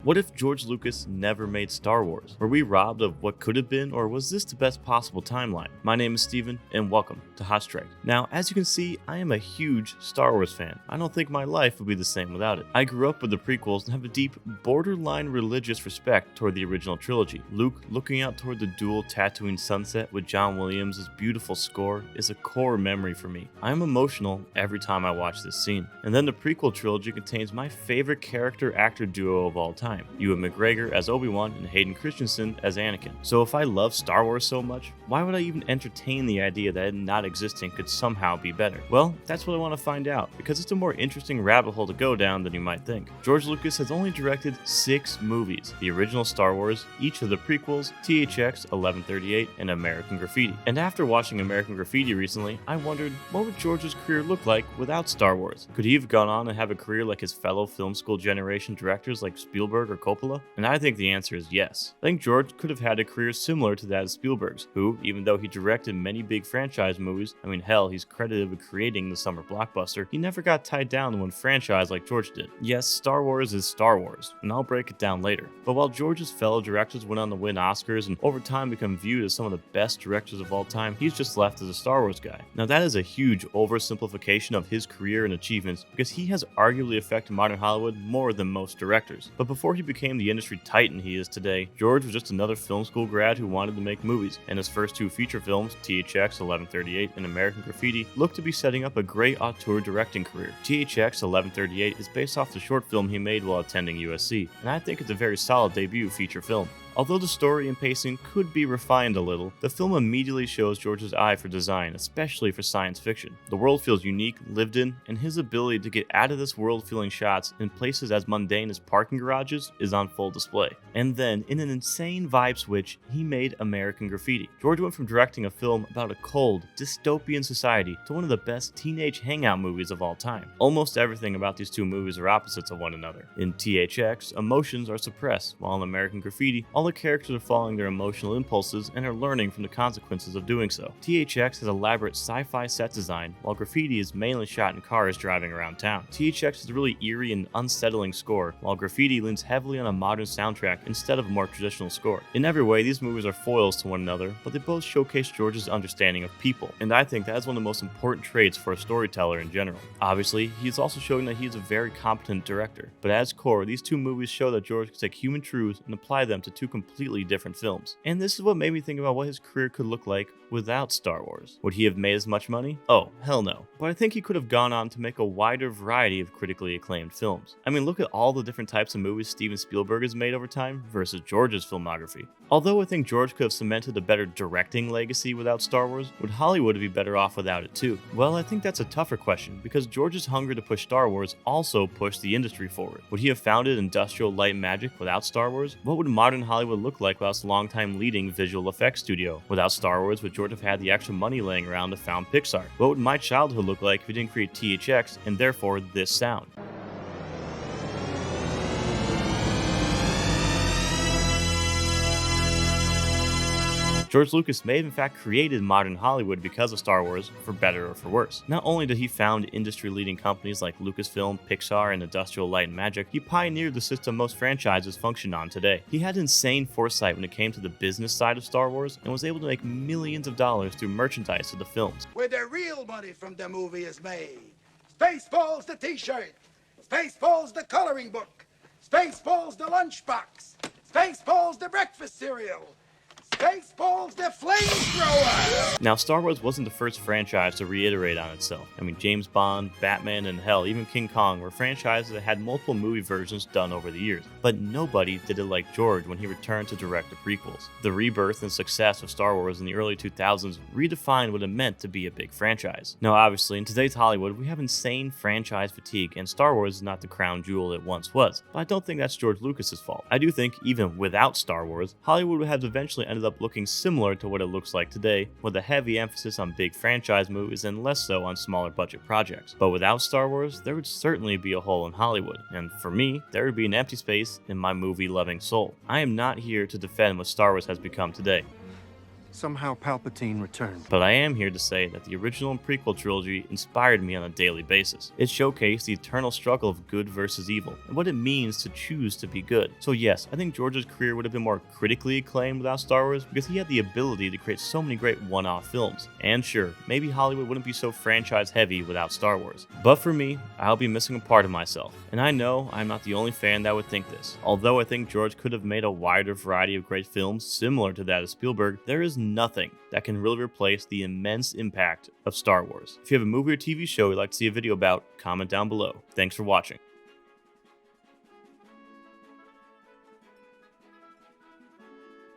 What if George Lucas never made Star Wars? Were we robbed of what could have been, or was this the best possible timeline? My name is Steven, and welcome to Hot Strike. Now, as you can see, I am a huge Star Wars fan. I don't think my life would be the same without it. I grew up with the prequels and have a deep, borderline religious respect toward the original trilogy. Luke looking out toward the dual Tatooine sunset with John Williams' beautiful score is a core memory for me. I am emotional every time I watch this scene. And then the prequel trilogy contains my favorite character-actor duo of all time, Ewan McGregor as Obi-Wan and Hayden Christensen as Anakin. So if I love Star Wars so much, why would I even entertain the idea that it not existing could somehow be better? Well, that's what I want to find out, because it's a more interesting rabbit hole to go down than you might think. George Lucas has only directed 6 movies: the original Star Wars, each of the prequels, THX 1138, and American Graffiti. And after watching American Graffiti recently, I wondered, what would George's career look like without Star Wars? Could he have gone on and have a career like his fellow film school generation directors like Spielberg or Coppola? And I think the answer is yes. I think George could have had a career similar to that of Spielberg's, who, even though he directed many big franchise movies, he's credited with creating the summer blockbuster, he never got tied down to one franchise like George did. Yes, Star Wars is Star Wars, and I'll break it down later. But while George's fellow directors went on to win Oscars and over time become viewed as some of the best directors of all time, he's just left as a Star Wars guy. Now that is a huge oversimplification of his career and achievements, because he has arguably affected modern Hollywood more than most directors. But before he became the industry titan he is today, George was just another film school grad who wanted to make movies, and his first 2 feature films, THX 1138 and American Graffiti, looked to be setting up a great auteur directing career. THX 1138 is based off the short film he made while attending USC, and I think it's a very solid debut feature film. Although the story and pacing could be refined a little, the film immediately shows George's eye for design, especially for science fiction. The world feels unique, lived in, and his ability to get out of this world feeling shots in places as mundane as parking garages is on full display. And then, in an insane vibe switch, he made American Graffiti. George went from directing a film about a cold, dystopian society to one of the best teenage hangout movies of all time. Almost everything about these 2 movies are opposites of one another. In THX, emotions are suppressed, while in American Graffiti, all the characters are following their emotional impulses and are learning from the consequences of doing so. THX has elaborate sci-fi set design, while Graffiti is mainly shot in cars driving around town. THX has a really eerie and unsettling score, while Graffiti leans heavily on a modern soundtrack instead of a more traditional score. In every way, these movies are foils to one another, but they both showcase George's understanding of people, and I think that is one of the most important traits for a storyteller in general. Obviously, he's also showing that he is a very competent director, but at its core, these 2 movies show that George can take human truths and apply them to 2 completely different films. And this is what made me think about what his career could look like without Star Wars. Would he have made as much money? Oh, hell no. But I think he could have gone on to make a wider variety of critically acclaimed films. Look at all the different types of movies Steven Spielberg has made over time versus George's filmography. Although I think George could have cemented a better directing legacy without Star Wars, would Hollywood be better off without it too? Well, I think that's a tougher question, because George's hunger to push Star Wars also pushed the industry forward. Would he have founded Industrial Light and Magic without Star Wars? What would modern Hollywood look like without longtime leading visual effects studio? Without Star Wars, would George have had the extra money laying around to found Pixar? What would my childhood look like if he didn't create THX and therefore this sound? George Lucas may have in fact created modern Hollywood because of Star Wars, for better or for worse. Not only did he found industry-leading companies like Lucasfilm, Pixar, and Industrial Light and Magic, he pioneered the system most franchises function on today. He had insane foresight when it came to the business side of Star Wars, and was able to make millions of dollars through merchandise of the films. Where the real money from the movie is made. Spaceballs the t-shirt. Spaceballs the coloring book. Spaceballs the lunchbox. Spaceballs the breakfast cereal. Spaceballs the flamethrower! Now, Star Wars wasn't the first franchise to reiterate on itself. James Bond, Batman, and hell, even King Kong were franchises that had multiple movie versions done over the years. But nobody did it like George when he returned to direct the prequels. The rebirth and success of Star Wars in the early 2000s redefined what it meant to be a big franchise. Now, obviously, in today's Hollywood, we have insane franchise fatigue, and Star Wars is not the crown jewel it once was. But I don't think that's George Lucas's fault. I do think, even without Star Wars, Hollywood would have eventually ended up looking similar to what it looks like today, with a heavy emphasis on big franchise movies and less so on smaller budget projects. But without Star Wars, there would certainly be a hole in Hollywood, and for me, there would be an empty space in my movie-loving soul. I am not here to defend what Star Wars has become today. Somehow Palpatine returned. But I am here to say that the original and prequel trilogy inspired me on a daily basis. It showcased the eternal struggle of good versus evil, and what it means to choose to be good. So yes, I think George's career would have been more critically acclaimed without Star Wars because he had the ability to create so many great one-off films. And sure, maybe Hollywood wouldn't be so franchise heavy without Star Wars. But for me, I'll be missing a part of myself. And I know I'm not the only fan that would think this. Although I think George could have made a wider variety of great films similar to that of Spielberg, there is nothing that can really replace the immense impact of Star Wars. If you have a movie or TV show you'd like to see a video about, comment down below. Thanks for watching.